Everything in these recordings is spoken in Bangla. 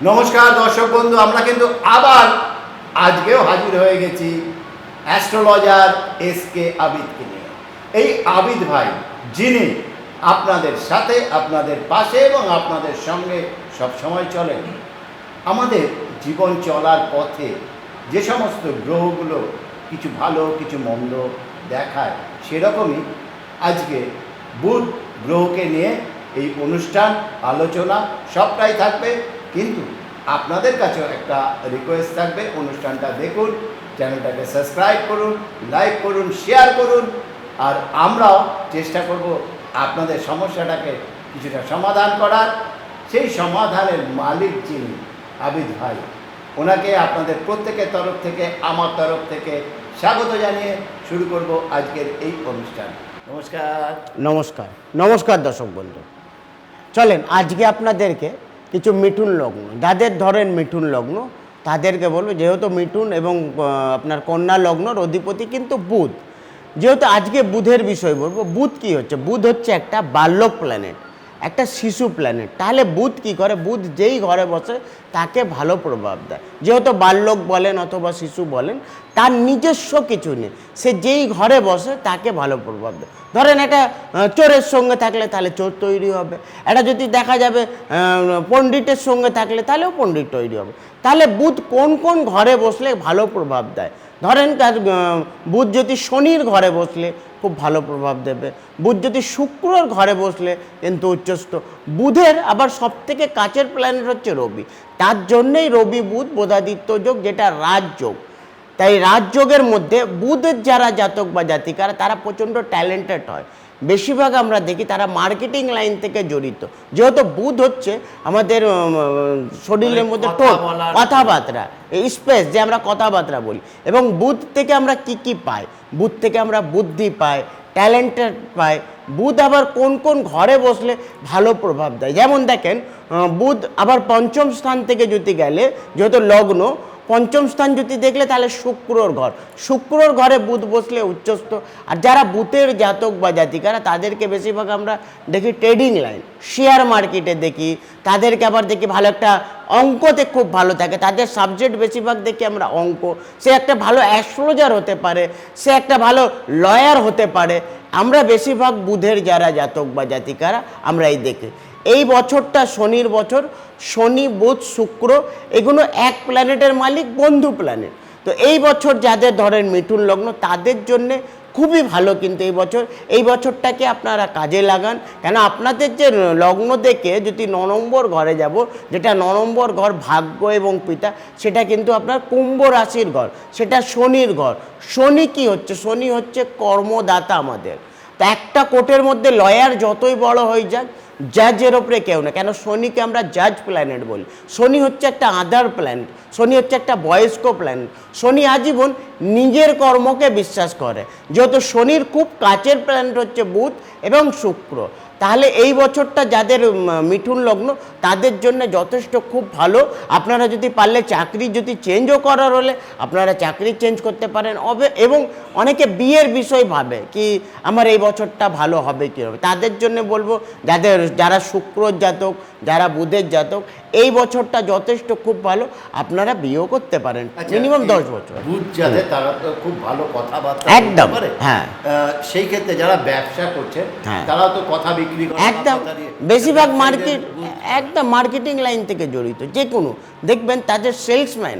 নমস্কার দর্শক বন্ধু, আমরা কিন্তু আবার আজকেও হাজির হয়ে গেছি অ্যাস্ট্রোলজার এসকে আবিদকে নিয়ে। এই আবিদ ভাই, যিনি আপনাদের সাথে, আপনাদের পাশে এবং আপনাদের সঙ্গে সব সময় চলেন। আমাদের জীবন চলার পথে যে সমস্ত গ্রহগুলো কিছু ভালো কিছু মন্দ দেখায়, সেরকমই আজকে বুধ গ্রহকে নিয়ে এই অনুষ্ঠান, আলোচনা সবটাই থাকবে। কিন্তু আপনাদের কাছেও একটা রিকোয়েস্ট থাকবে, অনুষ্ঠানটা দেখুন, চ্যানেলটাকে সাবস্ক্রাইব করুন, লাইক করুন, শেয়ার করুন। আর আমরাও চেষ্টা করব আপনাদের সমস্যাটাকে কিছুটা সমাধান করার। সেই সমাধানের মালিক যিনি আবিদ ভাই, ওনাকে আপনাদের প্রত্যেকের তরফ থেকে, আমার তরফ থেকে স্বাগত জানিয়ে শুরু করব আজকের এই অনুষ্ঠান। নমস্কার। নমস্কার নমস্কার দর্শক বন্ধু, চলেন আজকে আপনাদেরকে কিছু মিঠুন লগ্ন, যাদের ধরেন মিঠুন লগ্ন তাদেরকে বলবো। যেহেতু মিঠুন এবং আপনার কন্যা লগ্নর অধিপতি কিন্তু বুধ, যেহেতু আজকে বুধের বিষয় বলবো। বুধ কি হচ্ছে? বুধ হচ্ছে একটা বাল্যক প্ল্যানেট, একটা শিশু প্ল্যানেট। তাহলে বুধ কি করে? বুধ যেই ঘরে বসে তাকে ভালো প্রভাব দেয়। যেহেতু বাল্যক বলেন অথবা শিশু বলেন, তার নিজস্ব কিছু নেই, সে যেই ঘরে বসে তাকে ভালো প্রভাব দেয়। ধরেন একটা চোরের সঙ্গে থাকলে তাহলে চোর তৈরি হবে, এটা যদি দেখা যাবে পণ্ডিতের সঙ্গে থাকলে তাহলেও পণ্ডিত তৈরি হবে। তাহলে বুধ কোন কোন ঘরে বসলে ভালো প্রভাব দেয়? ধরেন বুধ যদি শনির ঘরে বসলে খুব ভালো প্রভাব দেবে। বুধ যদি শুক্রর ঘরে বসলে কিন্তু উচ্চস্থ। বুধের আবার সবথেকে কাছের প্ল্যানেট হচ্ছে রবি, তার জন্যেই রবি বুধ বোধাদিত্য যোগ, যেটা রাজযোগ। তাই রাজযোগের মধ্যে বুধের যারা জাতক বা জাতিকারা, তারা প্রচণ্ড ট্যালেন্টেড হয়। বেশিরভাগ আমরা দেখি তারা মার্কেটিং লাইন থেকে জড়িত। যেহেতু বুধ হচ্ছে আমাদের শরীরের মধ্যে কথাবার্তা, স্পেস, যে আমরা কথাবার্তা বলি। এবং বুধ থেকে আমরা কি পাই? বুধ থেকে আমরা বুদ্ধি পাই, ট্যালেন্টেড পাই। বুধ আবার কোন কোন ঘরে বসলে ভালো প্রভাব দেয়? যেমন দেখেন, বুধ আবার পঞ্চম স্থান থেকে যদি গেলে, যেহেতু লগ্ন পঞ্চম স্থান যদি দেখলে তাহলে শুক্রর ঘর, শুক্রর ঘরে বুধ বসলে উচ্চস্থ। আর যারা বুধের জাতক বা জাতিকারা, তাদেরকে বেশিরভাগ আমরা দেখি ট্রেডিং লাইন, শেয়ার মার্কেটে দেখি। তাদেরকে আবার দেখি ভালো একটা অঙ্কতে খুব ভালো থাকে, তাদের সাবজেক্ট বেশিরভাগ দেখি আমরা অঙ্ক। সে একটা ভালো অ্যাস্ট্রোলজার হতে পারে, সে একটা ভালো লয়ার হতে পারে। আমরা বেশিরভাগ বুধের যারা জাতক বা জাতিকারা আমরা এই দেখি। এই বছরটা শনির বছর, শনি বুধ শুক্র এগুলো এক প্ল্যানেটের মালিক, বন্ধু প্ল্যানেট। তো এই বছর যাদের ধরেন মিঠুন লগ্ন, তাদের জন্যে খুবই ভালো। কিন্তু এই বছরটাকে আপনারা কাজে লাগান। কেন আপনাদের যে লগ্ন দেখে যদি 9 নম্বর ঘরে যাব, যেটা 9 নম্বর ঘর ভাগ্য এবং পিতা, সেটা কিন্তু আপনার কুম্ভ রাশির ঘর, সেটা শনির ঘর। শনি কি হচ্ছে? শনি হচ্ছে কর্মদাতা আমাদের। তা একটা কোর্টের মধ্যে লয়ার যতই বড় হয়ে যাক, জাজের ওপরে কেউ না। কেন? শনিকে আমরা জাজ প্ল্যানেট বলি। শনি হচ্ছে একটা আদার প্ল্যানেট, শনি হচ্ছে একটা বয়স্ক প্ল্যানেট। শনি আজীবন নিজের কর্মকে বিশ্বাস করে। যেহেতু শনির খুব কাছের প্ল্যানেট হচ্ছে বুধ এবং শুক্র, তাহলে এই বছরটা যাদের মিঠুন লগ্ন, তাদের জন্য যথেষ্ট খুব ভালো। আপনারা যদি পারলে চাকরি যদি চেঞ্জও করার হলে আপনারা চাকরি চেঞ্জ করতে পারেন। এবং অনেকে বিয়ের বিষয় ভাবে কি আমার এই বছরটা ভালো হবে কী হবে, তাদের জন্য বলবো যারা শুক্রর জাতক, যারা বুধের জাতক, এই বছরটা যথেষ্ট খুব ভালো, আপনারা বিয়েও করতে পারেন মিনিমাম 10 বছর। বুধ যাদের, তারা তো খুব ভালো কথাবার্তা একদম পারে। হ্যাঁ, সেই ক্ষেত্রে যারা ব্যবসা করছে, তারাও তো কথা বিক্রি করে, একদম বেশিরভাগ একদম মার্কেটিং লাইন থেকে জড়িত। যে কোনো দেখবেন তাদের সেলসম্যান,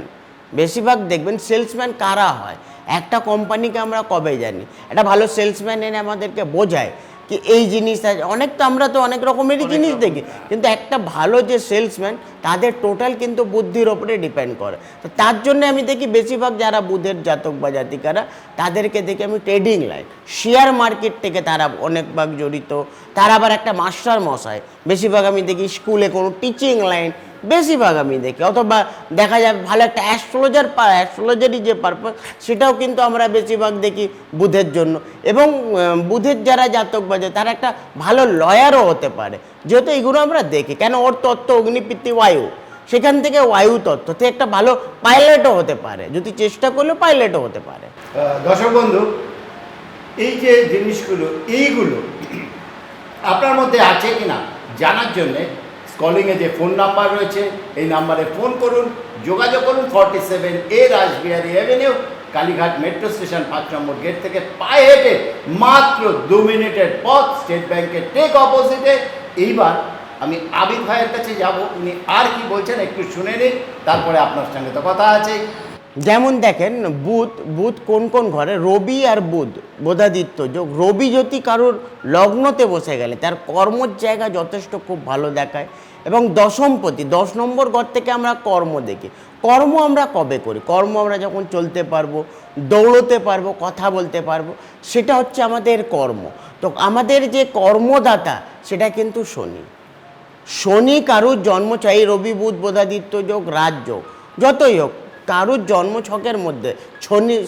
বেশিরভাগ দেখবেন সেলসম্যান কারা হয়। একটা কোম্পানিকে আমরা কবে জানি, একটা ভালো সেলসম্যান এনে আমাদেরকে বোঝায় কি এই জিনিস আছে। আমরা তো অনেক রকমেরই জিনিস দেখি, কিন্তু একটা ভালো যে সেলসম্যান, তাদের টোটাল কিন্তু বুদ্ধির ওপরে ডিপেন্ড করে। তো তার জন্য আমি দেখি বেশিরভাগ যারা বুধের জাতক বা জাতিকারা, তাদেরকে দেখি আমি ট্রেডিং লাইন, শেয়ার মার্কেট থেকে তারা অনেক ভাগ জড়িত। তারা আবার একটা মাস্টার মশাই, বেশিরভাগ আমি দেখি স্কুলে কোনো টিচিং লাইন বেশিরভাগ আমি দেখি। অথবা দেখা যাবে ভালো একটা অ্যাস্ট্রোলজারই যে পারপাস, সেটাও কিন্তু আমরা বেশিরভাগ দেখি বুধের জন্য। এবং বুধের যারা জাতক বাজে, তারা একটা ভালো লয়ারও হতে পারে। যেহেতু এইগুলো আমরা দেখি, কেন ওর তত্ত্ব অগ্নিপৃথি বায়ু, সেখান থেকে বায়ু তত্ত্ব থেকে একটা ভালো পাইলটও হতে পারে, যদি চেষ্টা করলে পাইলটও হতে পারে। দর্শক বন্ধু, এই যে জিনিসগুলো, এইগুলো আপনার মধ্যে আছে কিনা জানার জন্যে স্কলিংয়ে যে ফোন নাম্বার রয়েছে এই নাম্বারে ফোন করুন, যোগাযোগ করুন। 47A Rashbehari Avenue, Kalighat metro station 5 নম্বর গেট থেকে পায়ে হেঁটে মাত্র 2 মিনিটের পথ, স্টেট ব্যাংকের ঠিক অপোজিটে। এইবার আমি আবিদ ভাইয়ের কাছে যাব, উনি আর কি বলছেন একটু শুনে নিন, তারপরে আপনার সঙ্গে তো কথা আছে। যেমন দেখেন বুধ বুধ কোন কোন ঘরে, রবি আর বুধ বোধাদিত্য যোগ। রবি যদি কারোর লগ্নতে বসে গেলে তার কর্মর জায়গা যথেষ্ট খুব ভালো দেখায়। এবং দশমপতি 10 নম্বর ঘর থেকে আমরা কর্ম দেখি। কর্ম আমরা কবে করি? কর্ম আমরা যখন চলতে পারবো, দৌড়তে পারবো, কথা বলতে পারবো, সেটা হচ্ছে আমাদের কর্ম। তো আমাদের যে কর্মদাতা সেটা কিন্তু শনি। শনি কারুর জন্ম চাই, রবি বুধ বোধাদিত্য যোগ, রাজযোগ, যতই হোক কারুর জন্মছকের মধ্যে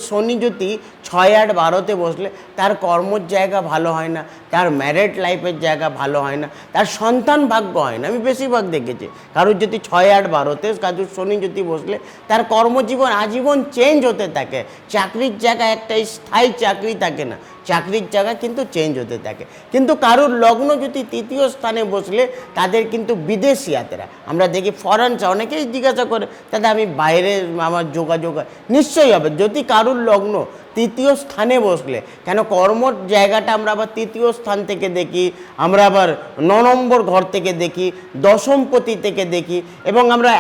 শনি যদি 6, 8, 12তে বসলে তার কর্মর জায়গা ভালো হয় না, তার ম্যারিড লাইফের জায়গা ভালো হয় না, তার সন্তান ভাগ্য হয় না। আমি বেশিরভাগ দেখেছি কারুর যদি 6, 8, 12তে কারুর শনি যদি বসলে তার কর্মজীবন আজীবন চেঞ্জ হতে থাকে। চাকরির জায়গায় একটা স্থায়ী চাকরি থাকে না, চাকরির জায়গা কিন্তু চেঞ্জ হতে থাকে। কিন্তু কারুর লগ্ন যদি 3য় স্থানে বসলে তাদের কিন্তু বিদেশি যাত্রা আমরা দেখি, ফরেনস, অনেকেই জিজ্ঞাসা করে দাদা আমি বাইরে আমার যোগাযোগ নিশ্চয়ই হবে যদি কারুর লগ্ন 3য় স্থানে বসলে। কেন কর্মর জায়গাটা আমরা আবার 3য় স্থান থেকে দেখি, আমরা আবার 9 নম্বর ঘর থেকে দেখি, দশমপতি থেকে দেখি, এবং আমরা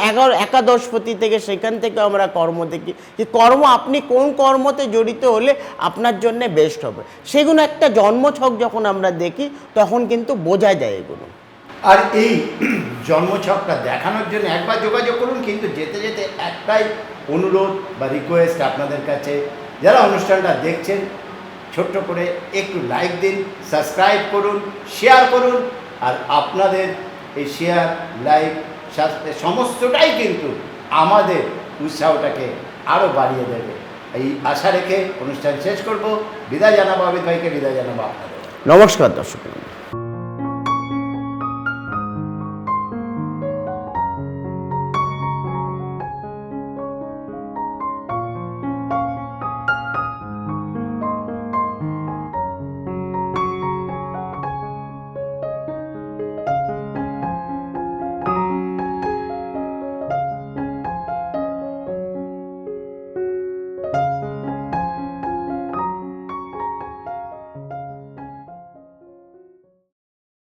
একাদশপতি থেকে সেখান থেকে আমরা কর্ম দেখি। যে কর্ম আপনি কোন কর্মতে জড়িত হলে আপনার জন্য বেস্ট হবে, সেগুলো একটা জন্মছক যখন আমরা দেখি তখন কিন্তু বোঝা যায় এগুলো। আর এই জন্মছকটা দেখানোর জন্য একবার যোগাযোগ করুন। কিন্তু যেতে যেতে একটাই অনুরোধ বা রিকোয়েস্ট আপনাদের কাছে, যারা অনুষ্ঠানটা দেখছেন ছোট্ট করে একটু লাইক দিন, সাবস্ক্রাইব করুন, শেয়ার করুন। আর আপনাদের এই শেয়ার, লাইক, সমস্তটাই কিন্তু আমাদের উৎসাহটাকে আরও বাড়িয়ে দেবে। এই আশা রেখে অনুষ্ঠান শেষ করব। বিদায় জানাবো আবিদ ভাইকে, বিদায় জানাবো আপনাদের। নমস্কার দর্শক।